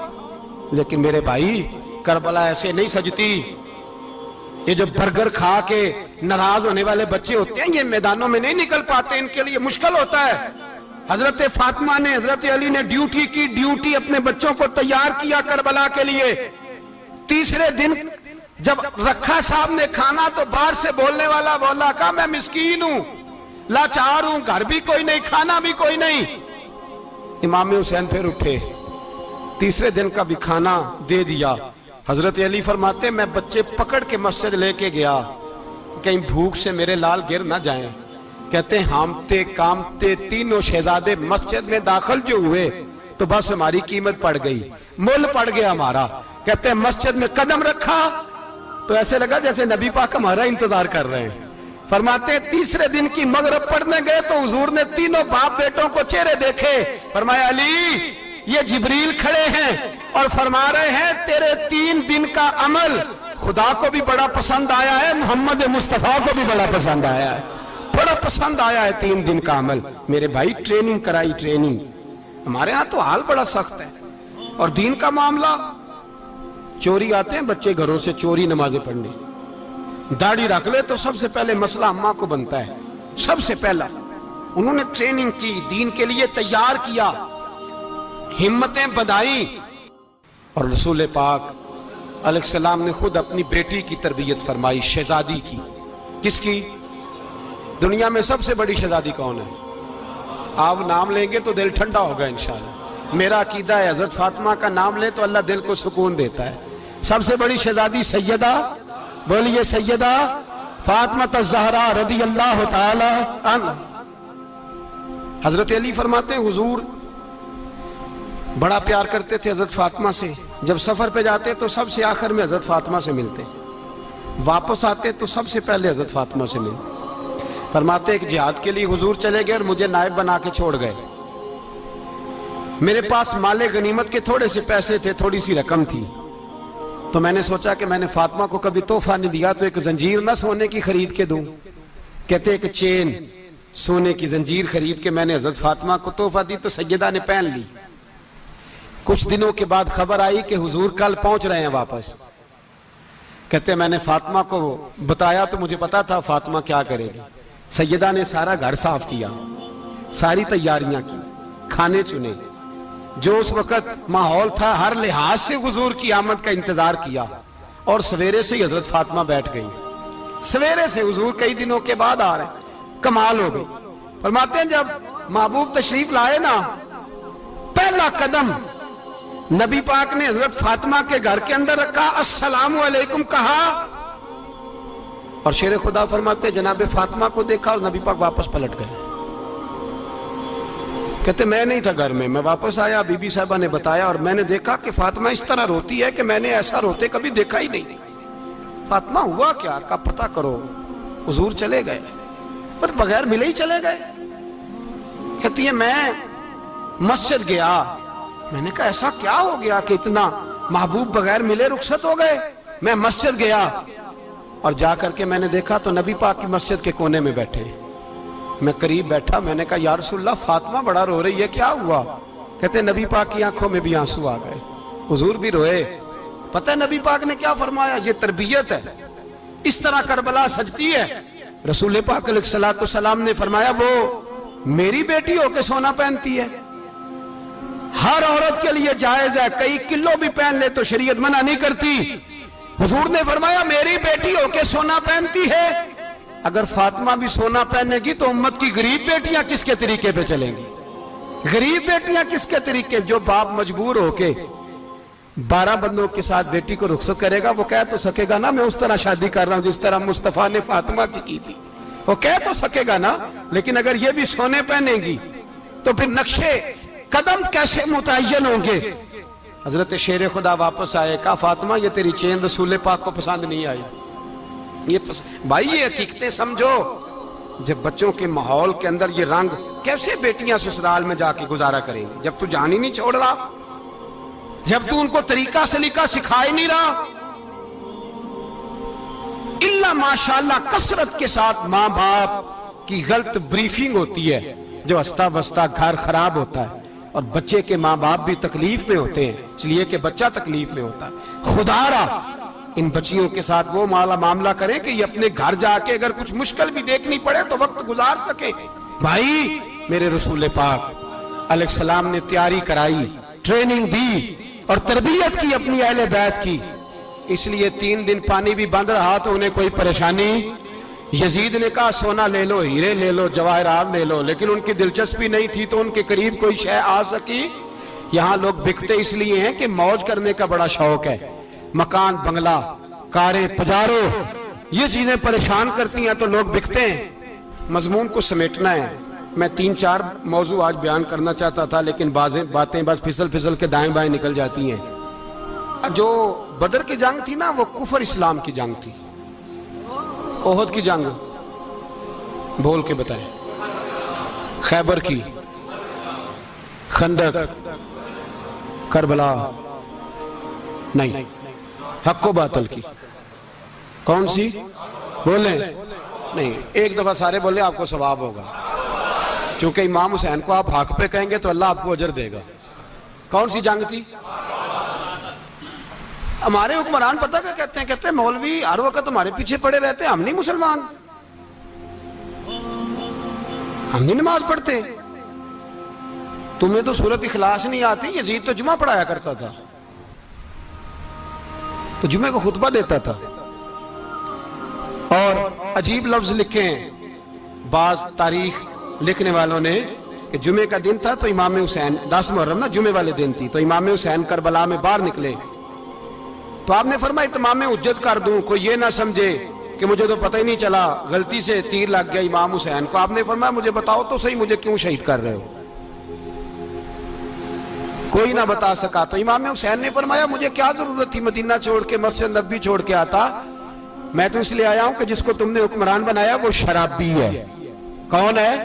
لیکن میرے بھائی کربلا ایسے نہیں سجتی، یہ جو برگر کھا کے ناراض ہونے والے بچے ہوتے ہیں یہ میدانوں میں نہیں نکل پاتے، ان کے لیے مشکل ہوتا ہے۔ حضرت فاطمہ نے، حضرت علی نے ڈیوٹی کی، ڈیوٹی اپنے بچوں کو تیار کیا کربلا کے لیے۔ تیسرے دن جب رکھا صاحب نے کھانا تو باہر سے بولنے والا بولا کہا میں مسکین ہوں، لاچار ہوں، گھر بھی کوئی نہیں، کھانا بھی کوئی نہیں۔ امام حسین پھر اٹھے، تیسرے دن کا بھی کھانا دے دیا۔ حضرت علی فرماتے میں بچے پکڑ کے مسجد لے کے گیا، کہیں بھوک سے میرے لال گر نہ جائیں۔ کہتے ہیں ہامتے کامتے تینوں شہزادے مسجد میں داخل جو ہوئے تو بس ہماری قیمت پڑ گئی، مول پڑ گیا ہمارا۔ کہتے ہیں مسجد میں قدم رکھا تو ایسے لگا جیسے نبی پاک ہمارا انتظار کر رہے ہیں۔ فرماتے ہیں تیسرے دن کی مغرب پڑھنے گئے تو حضور نے تینوں باپ بیٹوں کو چہرے دیکھے، فرمایا علی یہ جبریل کھڑے ہیں اور فرما رہے ہیں تیرے 3 دن کا عمل خدا کو بھی بڑا پسند آیا ہے، محمد مصطفیٰ کو بھی بڑا پسند آیا ہے، بڑا پسند آیا ہے 3 دن کا عمل۔ میرے بھائی ٹریننگ کرائی، ٹریننگ۔ ہمارے ہاں تو حال بڑا سخت ہے، اور دین کا معاملہ، چوری آتے ہیں بچے گھروں سے چوری نمازیں پڑھنے، داڑھی رکھ لے تو سب سے پہلے مسئلہ اماں کو بنتا ہے، سب سے پہلا۔ انہوں نے ٹریننگ کی، دین کے لیے تیار کیا، ہمتیں بدھائیں، اور رسول پاک علیہ السلام نے خود اپنی بیٹی کی تربیت فرمائی، شہزادی کی۔ کس کی؟ دنیا میں سب سے بڑی شہزادی کون ہے؟ آپ نام لیں گے تو دل ٹھنڈا ہوگا انشاءاللہ۔ میرا عقیدہ ہے حضرت فاطمہ کا نام لے تو اللہ دل کو سکون دیتا ہے۔ سب سے بڑی شہزادی سیدہ، بولیے سیدہ فاطمہ الزہرا رضی اللہ تعالی عنہ۔ حضرت علی فرماتے ہیں حضور بڑا پیار کرتے تھے حضرت فاطمہ سے، جب سفر پہ جاتے تو سب سے آخر میں حضرت فاطمہ سے ملتے، واپس آتے تو سب سے پہلے حضرت فاطمہ سے ملتے۔ فرماتے ایک جہاد کے لیے حضور چلے گئے اور مجھے نائب بنا کے چھوڑ گئے، میرے پاس مال غنیمت کے تھوڑے سے پیسے تھے، تھوڑی سی رقم تھی، تو میں نے سوچا کہ میں نے فاطمہ کو کبھی تحفہ نہیں دیا تو ایک زنجیر نہ سونے کی خرید کے دوں۔ کہتے ایک چین سونے کی زنجیر خرید کے میں نے حضرت فاطمہ کو تحفہ دی تو سیدہ نے پہن لی۔ کچھ دنوں کے بعد خبر آئی کہ حضور کل پہنچ رہے ہیں واپس۔ کہتے میں نے فاطمہ کو بتایا تو مجھے پتا تھا فاطمہ کیا کرے گی۔ سیدہ نے سارا گھر صاف کیا، ساری تیاریاں کی، کھانے چنے، جو اس وقت ماحول تھا ہر لحاظ سے حضور کی آمد کا انتظار کیا، اور سویرے سے ہی حضرت فاطمہ بیٹھ گئی۔ سویرے سے حضور کئی دنوں کے بعد آ رہے ہیں، کمال ہو گئی۔ فرماتے ہیں جب محبوب تشریف لائے نا، پہلا قدم نبی پاک نے حضرت فاطمہ کے گھر کے اندر رکھا، السلام علیکم کہا، اور شیر خدا فرماتے جناب فاطمہ کو دیکھا اور نبی پاک واپس پلٹ گئے۔ کہتے میں نہیں تھا گھر میں واپس آیا، بی بی صاحبہ نے بتایا اور میں نے دیکھا کہ فاطمہ اس طرح روتی ہے کہ میں نے ایسا روتے کبھی دیکھا ہی نہیں۔ فاطمہ ہوا کیا کا پتہ کرو۔ حضور چلے گئے، پر بغیر ملے ہی چلے گئے۔ کہتی ہے میں مسجد گیا، میں نے کہا ایسا کیا ہو گیا کہ اتنا محبوب بغیر ملے رخصت ہو گئے۔ میں مسجد گیا اور جا کر کے میں نے دیکھا تو نبی پاک کی مسجد کے کونے میں بیٹھے۔ میں قریب بیٹھا، میں نے کہا یا رسول اللہ فاطمہ بڑا رو رہی ہے، کیا ہوا؟ کہتے نبی پاک کی آنکھوں میں بھی آنسو آ گئے، حضور بھی روئے۔ پتہ ہے نبی پاک نے کیا فرمایا؟ یہ تربیت ہے، اس طرح کربلا سجتی ہے۔ رسول پاک علیہ السلام نے فرمایا وہ میری بیٹی ہو کے سونا پہنتی ہے، ہر عورت کے لیے جائز ہے، کئی کلو بھی پہن لے تو شریعت منع نہیں کرتی۔ حضور نے فرمایا میری بیٹی ہو کے سونا پہنتی ہے، اگر فاطمہ بھی سونا پہنے گی تو امت کی غریب بیٹیاں کس کے طریقے پہ چلیں گی؟ غریب بیٹیاں کس کے طریقے؟ جو باپ مجبور ہو کے 12 بندوں کے ساتھ بیٹی کو رخصت کرے گا وہ کہہ تو سکے گا نا میں اس طرح شادی کر رہا ہوں جس طرح مصطفیٰ نے فاطمہ کی تھی، وہ کہہ تو سکے گا نا، لیکن اگر یہ بھی سونے پہنے گی تو پھر نقشے قدم کیسے متعین ہوں گے؟ حضرت شیر خدا واپس آئے، کہا فاطمہ یہ تیری چین رسول پاک کو پسند نہیں آئی۔ بھائی یہ حقیقتیں سمجھو، جب بچوں کے ماحول کے اندر یہ رنگ، کیسے بیٹیاں سسرال میں جا کے گزارا کریں گی جب تو جان ہی نہیں چھوڑ رہا، جب تو ان کو طریقہ سلیقہ سکھا ہی نہیں رہا؟ اللہ ماشاءاللہ کثرت کے ساتھ ماں باپ کی غلط بریفنگ ہوتی ہے، جو ہستا بستا گھر خراب ہوتا ہے، اور بچے کے ماں باپ بھی تکلیف میں ہوتے ہیں، اس لیے کہ بچہ تکلیف میں ہوتا ہے۔ خدا را ان بچیوں کے ساتھ وہ معاملہ کریں کہ یہ اپنے گھر جا کے اگر کچھ مشکل بھی دیکھنی پڑے تو وقت گزار سکے. بھائی میرے رسول پاک علیہ السلام نے تیاری کرائی، ٹریننگ دی اور تربیت کی اپنی اہل بیت کی، اس لیے 3 دن پانی بھی بند رہا تو انہیں کوئی پریشانی. یزید نے کہا سونا لے لو، ہیرے لے لو، جواہرات لے لو، لیکن ان کی دلچسپی نہیں تھی تو ان کے قریب کوئی شے آ سکی. یہاں لوگ بکتے اس لیے ہیں کہ موج کرنے کا بڑا شوق ہے، مکان بنگلہ کاریں پجارو یہ چیزیں پریشان کرتی ہیں تو لوگ بکتے ہیں. مضمون کو سمیٹنا ہے. میں 3-4 موضوع آج بیان کرنا چاہتا تھا لیکن باتیں بس پھسل کے دائیں بائیں نکل جاتی ہیں. جو بدر کی جنگ تھی نا وہ کفر اسلام کی جنگ تھی. احد کی جنگ بول کے بتائیں. خیبر کی، خندق، کربلا نہیں، حق و باطل کی. کون سی بولیں؟ نہیں، ایک دفعہ سارے بولیں آپ کو ثواب ہوگا، کیونکہ امام حسین کو آپ حق پہ کہیں گے تو اللہ آپ کو اجر دے گا. کون سی جنگ تھی؟ ہمارے حکمران پتہ کیا کہتے ہیں مولوی ہر وقت ہمارے پیچھے پڑے رہتے ہیں، ہم نہیں مسلمان، ہم نہیں نماز پڑھتے. تمہیں تو سورۃ اخلاص نہیں آتی. یزید تو جمعہ پڑھایا کرتا تھا، تو جمعے کو خطبہ دیتا تھا. اور عجیب لفظ لکھے ہیں بعض تاریخ لکھنے والوں نے کہ جمعے کا دن تھا تو امام حسین 10 محرم نا جمعے والے دن تھی، تو امام حسین کربلا میں باہر نکلے تو آپ نے فرمایا اتمام حجت کر دوں، کوئی یہ نہ سمجھے کہ مجھے تو پتہ ہی نہیں چلا غلطی سے تیر لگ گیا امام حسین کو. آپ نے فرمایا مجھے بتاؤ تو صحیح مجھے کیوں شہید کر رہے ہو؟ کوئی نہ بتا سکا. تو امام حسین نے فرمایا مجھے کیا ضرورت تھی مدینہ چھوڑ کے مسجد نبوی چھوڑ کے آتا، میں تو اس لیے آیا ہوں کہ جس کو تم نے حکمران بنایا وہ شرابی ہے. کون ہے؟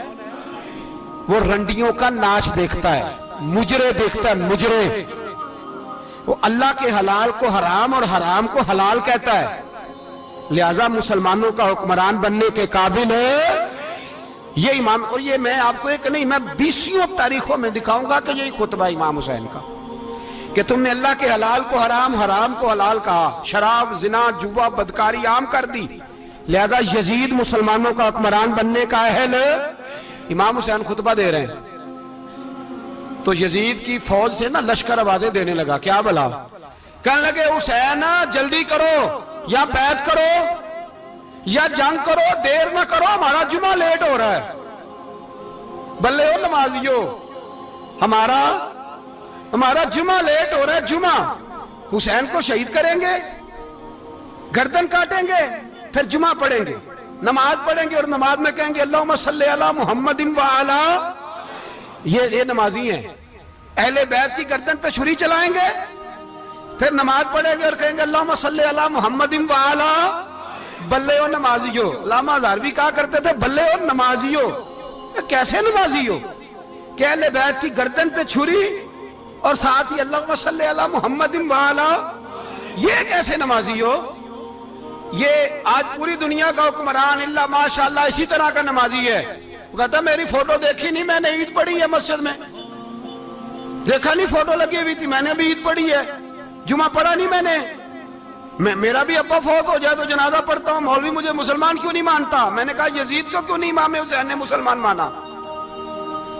وہ رنڈیوں کا ناچ دیکھتا ہے، مجرے دیکھتا ہے، مجرے. وہ اللہ کے حلال کو حرام اور حرام کو حلال کہتا ہے، لہذا مسلمانوں کا حکمران بننے کے قابل ہے یہ امام. اور یہ میں آپ کو ایک نہیں، میں 20 تاریخوں میں دکھاؤں گا کہ یہی خطبہ امام حسین کا کہ تم نے اللہ کے حلال کو حرام، حرام کو حلال کہا، شراب، زنا، جوا، بدکاری عام کر دی، لہذا یزید مسلمانوں کا حکمران بننے کا اہل. امام حسین خطبہ دے رہے ہیں تو یزید کی فوج سے نا لشکر آوازیں دینے لگا. کیا بلا؟ کہنے لگے حسین جلدی کرو، یا بیعت کرو یا جنگ کرو، دیر نہ کرو، ہمارا جمعہ لیٹ ہو رہا ہے. بلے ہو نمازیو، ہمارا جمعہ لیٹ ہو رہا ہے. جمعہ حسین کو شہید کریں گے، گردن کاٹیں گے، پھر جمعہ پڑھیں گے، نماز پڑھیں گے اور نماز میں کہیں گے اللہم صلی علی محمد وعلا. یہ نمازی ہیں. اہل بیت کی گردن پہ چھری چلائیں گے، پھر نماز پڑھیں گے اور کہیں گے اللہم صلی علی محمد وعلا. بلے ہو نمازیو. علامہ ہزاروی کہا کرتے تھے بلے ہو نمازیو. کیسے نمازیو کہ اہل بیت کی گردن پہ چھری اور ساتھ ہی اللہم صلی علی محمد وعلا؟ یہ کیسے نمازی ہو؟ یہ آج پوری دنیا کا حکمران اللہ ماشاءاللہ اسی طرح کا نمازی ہے. وہ کہتا میری فوٹو دیکھی نہیں، میں نے عید پڑھی ہے مسجد میں، دیکھا نہیں فوٹو لگی ہوئی تھی، میں نے بھی عید پڑھی ہے، جمعہ پڑھا نہیں میں نے. میرا بھی ابا فوت ہو جائے تو جنازہ پڑھتا ہوں، مولوی مجھے مسلمان کیوں نہیں مانتا؟ میں نے کہا یزید کو کیوں نہیں امام حسین نے مسلمان مانا؟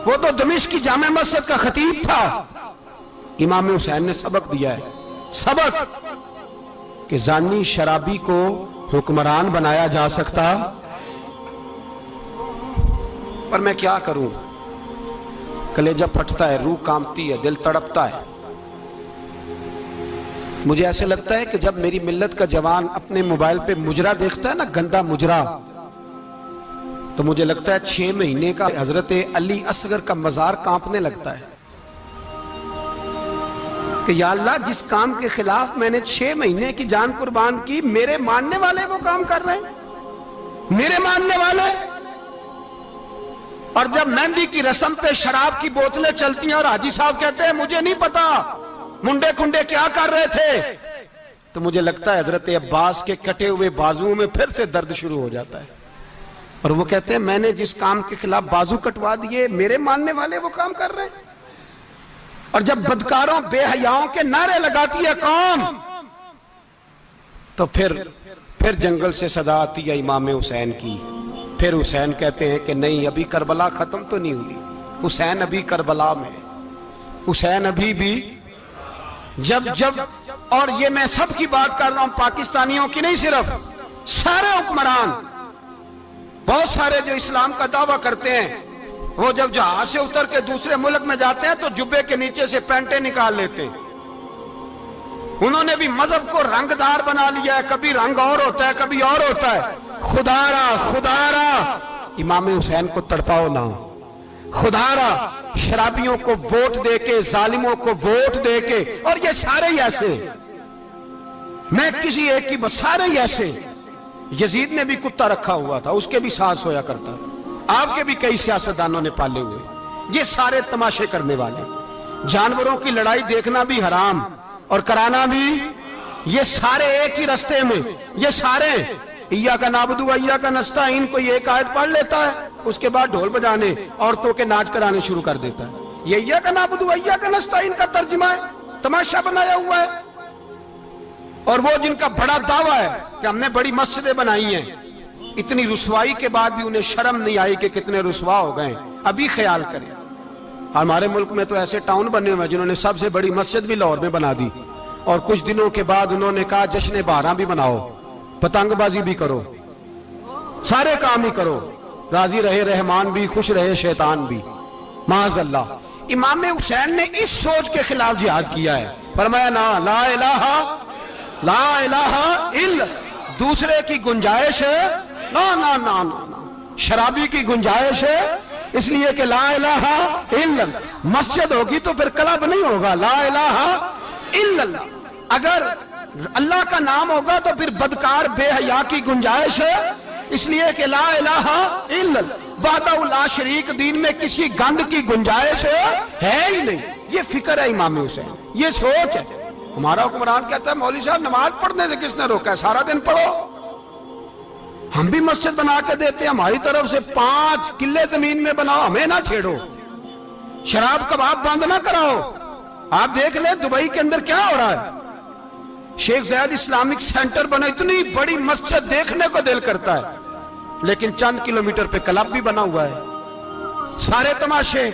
وہ تو دمشق کی جامع مسجد کا خطیب تھا. امام حسین نے سبق دیا ہے، سبق کہ زانی شرابی کو حکمران بنایا جا سکتا. پر میں کیا کروں، کلیجہ پھٹتا ہے، روح کانپتی ہے، دل تڑپتا ہے. مجھے ایسے لگتا ہے کہ جب میری ملت کا جوان اپنے موبائل پہ مجرا دیکھتا ہے نا، گندا مجرا، تو مجھے لگتا ہے 6 مہینے کا حضرت علی اصغر کا مزار کانپنے لگتا ہے کہ یا اللہ جس کام کے خلاف میں نے 6 مہینے کی جان قربان کی، میرے ماننے والے وہ کام کر رہے ہیں، میرے ماننے والے. اور جب مہندی کی رسم پہ شراب کی بوتلیں چلتی ہیں اور حاجی صاحب کہتے ہیں مجھے نہیں پتا منڈے کنڈے کیا کر رہے تھے، تو مجھے لگتا ہے حضرت عباس کے کٹے ہوئے بازوؤں میں پھر سے درد شروع ہو جاتا ہے. اور وہ کہتے ہیں میں نے جس کام کے خلاف بازو کٹوا دیے، میرے ماننے والے وہ کام کر رہے ہیں. اور جب بدکاروں بے حیاؤں کے نعرے لگاتی ہے قوم تو پھر جنگل سے صدا آتی ہے امام حسین کی. پھر حسین کہتے ہیں کہ نہیں، ابھی کربلا ختم تو نہیں ہوئی، حسین ابھی کربلا میں، حسین ابھی بھی جب اور یہ میں سب کی بات کر رہا ہوں، پاکستانیوں کی نہیں، صرف سارے حکمران، بہت سارے جو اسلام کا دعویٰ کرتے ہیں، وہ جب جہاز سے اتر کے دوسرے ملک میں جاتے ہیں تو جبے کے نیچے سے پینٹیں نکال لیتے ہیں. انہوں نے بھی مذہب کو رنگ دار بنا لیا ہے، کبھی رنگ اور ہوتا ہے کبھی اور ہوتا ہے. خدا را امام حسین کو تڑپاؤ نہ، خدا را شرابیوں کو ووٹ دے کے، ظالموں کو ووٹ دے کے، اور یہ سارے ہی ایسے، میں کسی ایک کی بس، سارے ہی ایسے. یزید نے بھی کتا رکھا ہوا تھا، اس کے بھی ساتھ سویا کرتا تھا، آپ کے بھی کئی سیاستدانوں نے پالے ہوئے. یہ سارے تماشے کرنے والے، جانوروں کی لڑائی دیکھنا بھی حرام اور کرانا بھی، یہ سارے ایک ہی رستے میں، یہ سارے ایاک نعبد و ایاک نستعین، کوئی ایک آیت پڑھ لیتا ہے، اس کے بعد ڈھول بجانے، عورتوں کے ناچ کرانے شروع کر دیتا ہے. یہ ایاک نعبد و ایاک نستعین کا ترجمہ ہے، تماشا بنایا ہوا ہے. اور وہ جن کا بڑا دعویٰ ہے کہ ہم نے بڑی مسجدیں بنائی ہیں، اتنی رسوائی کے بعد بھی انہیں شرم نہیں آئی کہ کتنے رسوا ہو گئے. ابھی خیال کریں، ہمارے ملک میں تو ایسے ٹاؤن بنے ہوئے ہیں جنہوں نے سب سے بڑی مسجد بھی لاہور میں بنا دی، اور کچھ دنوں کے بعد انہوں نے کہا جشن بہاراں بھی بناؤ، پتنگ بازی بھی کرو، سارے کام ہی کرو، راضی رہے رحمان بھی، خوش رہے شیطان بھی. معاذ اللہ. امام حسین نے اس سوچ کے خلاف جہاد کیا ہے، فرمایا نا لا الہ الا، دوسرے کی گنجائش ہے نا، شرابی کی گنجائش ہے، اس لیے کہ لا الہ الا، مسجد ہوگی تو پھر کلب نہیں ہوگا، لا الہ الا اللہ. اگر اللہ کا نام ہوگا تو پھر بدکار بے حیا کی گنجائش ہے، اس لیے کہ لا الہ الا اللہ، وحدہ لا شریک، دین میں کسی گند کی گنجائش ہے ہی نہیں. یہ فکر ہے امام حسین، یہ سوچ ہے. ہمارا حکمران کہتا ہے مولوی صاحب نماز پڑھنے سے کس نے روکا ہے، سارا دن پڑھو. ہم بھی مسجد بنا کے دیتے ہیں، ہماری طرف سے 5 کلے زمین میں بناؤ، ہمیں نہ چھیڑو. شراب کباب بند نہ کراؤ. آپ دیکھ لیں دبئی کے اندر کیا ہو رہا ہے، شیخ زید اسلامک سینٹر بنا، اتنی بڑی مسجد دیکھنے کو دل کرتا ہے، لیکن چند کلومیٹر پہ کلب بھی بنا ہوا ہے، سارے تماشے.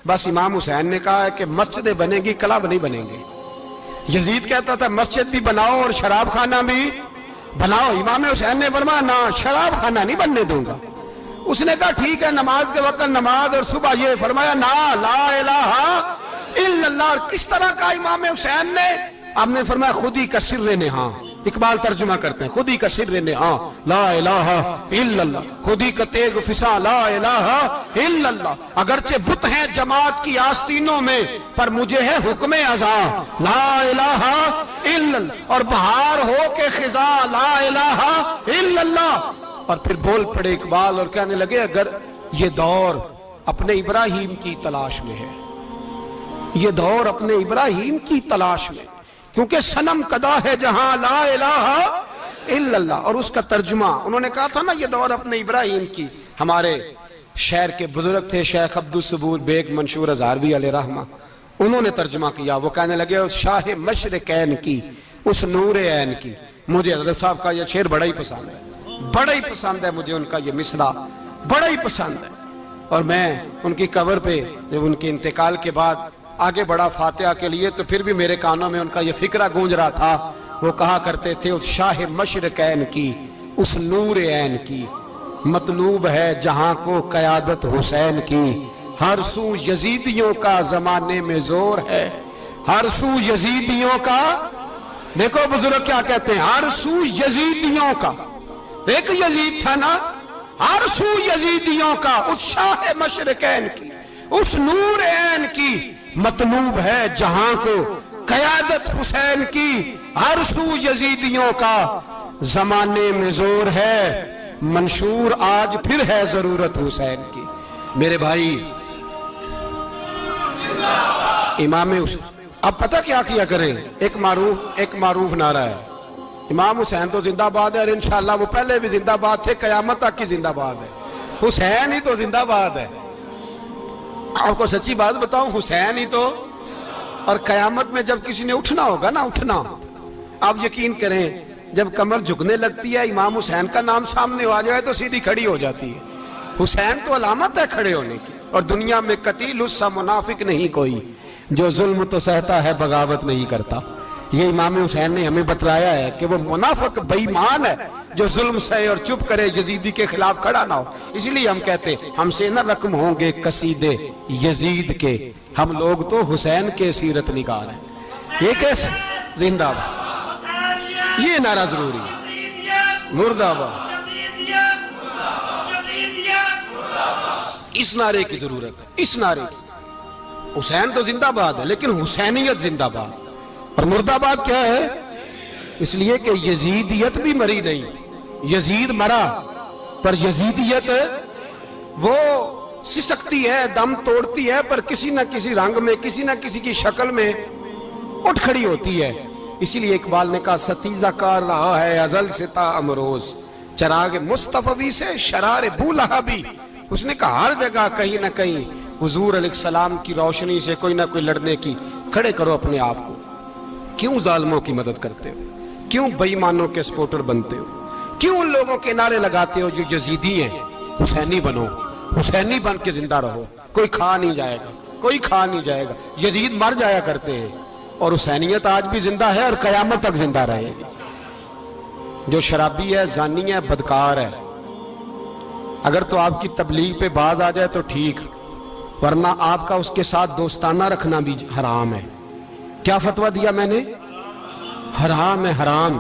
بس امام حسین نے کہا ہے کہ مسجدیں بنیں گی، کلب نہیں بنیں گے. یزید کہتا تھا مسجد بھی بناؤ اور شراب خانہ بھی بناؤ. امام حسین نے فرمایا نہ، شراب خانہ نہیں بننے دوں گا. اس نے کہا ٹھیک ہے، نماز کے وقت نماز اور صبح یہ. فرمایا نا لا الہ الا اللہ. کس طرح کا امام حسین نے؟ آپ نے فرمایا خود ہی کا سر نہاں. اقبال ترجمہ کرتے ہیں، خود ہی کا سر نہاں لا الہ الا اللہ، خود ہی کا تیغ فساں لا الہ الا اللہ. اگرچہ بت ہیں جماعت کی آستینوں میں، پر مجھے ہے حکم ازاں لا الہ الا اللہ. اور بہار ہو کے خزاں لا الہ الا اللہ. اور پھر بول پڑے اقبال اور کہنے لگے اگر یہ دور اپنے ابراہیم کی تلاش میں ہے، یہ دور اپنے ابراہیم کی تلاش میں، کیونکہ صنم کدا ہے جہاں لا الہ الا اللہ. اور اس کا ترجمہ انہوں نے کہا تھا نا یہ دور اپنے ابراہیم کی. ہمارے شہر کے بزرگ تھے شیخ عبدالصبور بیگ منشور ہزاروی علیہ رحمہ، انہوں نے ترجمہ کیا. وہ کہنے لگے اس شاہ مشرقین کی، اس نور عین کی. مجھے حضرت صاحب کا یہ شعر بڑا ہی پسند ہے، بڑا ہی پسند ہے مجھے، ان کا یہ مصرع بڑا ہی پسند ہے. اور میں ان کی قبر پہ جب ان کے انتقال کے بعد آگے بڑھا فاتحہ کے لیے تو پھر بھی میرے کانوں میں ان کا یہ فکرہ گونج رہا تھا. وہ کہا کرتے تھے اس شاہ مشرقین کی، اس نور عین کی، مطلوب ہے جہاں کو قیادت حسین کی. ہر سو یزیدیوں کا زمانے میں زور ہے، ہر سو یزیدیوں کا. دیکھو بزرگ کیا کہتے ہیں، ہر سو یزیدیوں کا. ایک یزید تھا نا، ہر سو یزیدیوں کا، اس شاہ مشرقین کی، اس نور عین کی. مطلوب ہے جہاں کو قیادت حسین کی. ہر سو یزیدیوں کا زمانے میں زور ہے، منشور آج پھر ہے ضرورت حسین کی. میرے بھائی امام حسین، اب پتہ کیا کیا کریں، ایک معروف نعرہ ہے، امام حسین تو زندہ باد ہے، اور انشاءاللہ وہ پہلے بھی زندہ باد تھے، قیامت تک کی زندہ باد ہے. حسین ہی تو زندہ باد ہے. آپ کو سچی بات بتاؤں، حسین ہی تو. اور قیامت میں جب کسی نے اٹھنا ہوگا نا، اٹھنا، آپ یقین کریں جب کمر جھکنے لگتی ہے امام حسین کا نام سامنے آ جائے تو سیدھی کھڑی ہو جاتی ہے. حسین تو علامت ہے کھڑے ہونے کی. اور دنیا میں قتیل اس سا منافق نہیں کوئی جو ظلم تو سہتا ہے بغاوت نہیں کرتا. یہ امام حسین نے ہمیں بتلایا ہے کہ وہ منافق بے ایمان ہے جو ظلم سہے اور چپ کرے، یزیدی کے خلاف کھڑا نہ ہو. اس لیے ہم کہتے ہم سے نہ رقم ہوں گے قصیدے یزید کے، ہم لوگ تو حسین کے سیرت نگار ہیں. یہ کیسے زندہ باد، یہ نعرہ ضروری ہے. مردہ آباد، اس نعرے کی ضرورت ہے. اس نعرے کی حسین تو زندہ باد ہے لیکن حسینیت زندہ باد. اور مردہ آباد کیا ہے؟ اس لیے کہ یزیدیت بھی مری نہیں. یزید مرا پر یزیدیت وہ سسکتی ہے، دم توڑتی ہے، پر کسی نہ کسی رنگ میں، کسی نہ کسی کی شکل میں اٹھ کھڑی ہوتی ہے. اسی لیے اقبال نے کہا ستیزہ کار رہا ہے ازل سے تا امروز، چراغ مصطفی سے شرار بولہبی. اس نے کہا ہر جگہ کہیں نہ کہیں حضور علیہ السلام کی روشنی سے کوئی نہ کوئی لڑنے کی. کھڑے کرو اپنے آپ کو. کیوں ظالموں کی مدد کرتے ہو؟ کیوں بے ایمانوں کے سپورٹر بنتے ہو؟ کیوں ان لوگوں کے نعرے لگاتے ہو جو یزیدی ہیں؟ حسینی بنو، حسینی بن کے زندہ رہو. کوئی کھا نہیں جائے گا، کوئی کھا نہیں جائے گا. یزید مر جایا کرتے ہیں اور حسینیت آج بھی زندہ ہے اور قیامت تک زندہ رہے گی. جو شرابی ہے، زانی ہے، بدکار ہے، اگر تو آپ کی تبلیغ پہ باز آ جائے تو ٹھیک، ورنہ آپ کا اس کے ساتھ دوستانہ رکھنا بھی حرام ہے. کیا فتویٰ دیا میں نے؟ حرام ہے، حرام.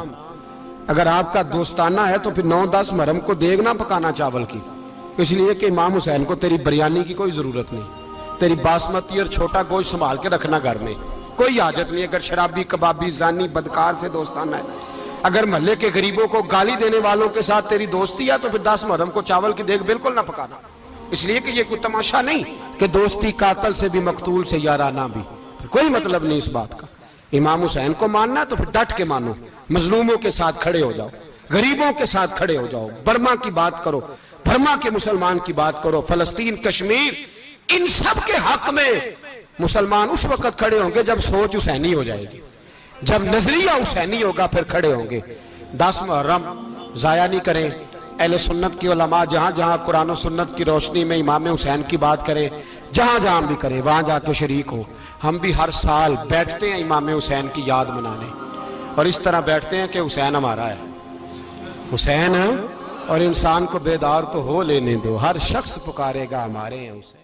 اگر آپ کا دوستانہ ہے تو پھر 9-10 محرم کو دیگ نہ پکانا چاول کی. اس لیے کہ امام حسین کو تیری بریانی کی کوئی ضرورت نہیں. تیری باسمتی اور چھوٹا گوشت سنبھال کے رکھنا گھر میں، کوئی حاجت نہیں. اگر شرابی، کبابی، زانی، بدکار سے دوستانہ ہے، اگر محلے کے غریبوں کو گالی دینے والوں کے ساتھ تیری دوستی ہے تو پھر 10 محرم کو چاول کی دیگ بالکل نہ پکانا. اس لیے کہ یہ کوئی تماشا نہیں کہ دوستی قاتل سے بھی مقتول سے یارانہ بھی. کوئی مطلب نہیں اس بات کا. امام حسین کو ماننا ہے تو پھر ڈٹ کے مانو. مظلوموں کے ساتھ کھڑے ہو جاؤ، غریبوں کے ساتھ کھڑے ہو جاؤ. برما کی بات کرو، برما کے مسلمان کی بات کرو، فلسطین، کشمیر، ان سب کے حق میں مسلمان اس وقت کھڑے ہوں گے جب سوچ حسینی ہو جائے گی، جب نظریہ حسینی ہوگا پھر کھڑے ہوں گے. 10 محرم ضائع نہیں کریں. اہل سنت کی علماء جہاں جہاں قرآن و سنت کی روشنی میں امام حسین کی بات کریں، جہاں جہاں بھی کریں وہاں جا کے شریک ہو. ہم بھی ہر سال بیٹھتے ہیں امام حسین کی یاد منانے، اور اس طرح بیٹھتے ہیں کہ حسین ہمارا ہے، حسین ہے. اور انسان کو بیدار تو ہو لینے دو، ہر شخص پکارے گا ہمارے ہیں حسین.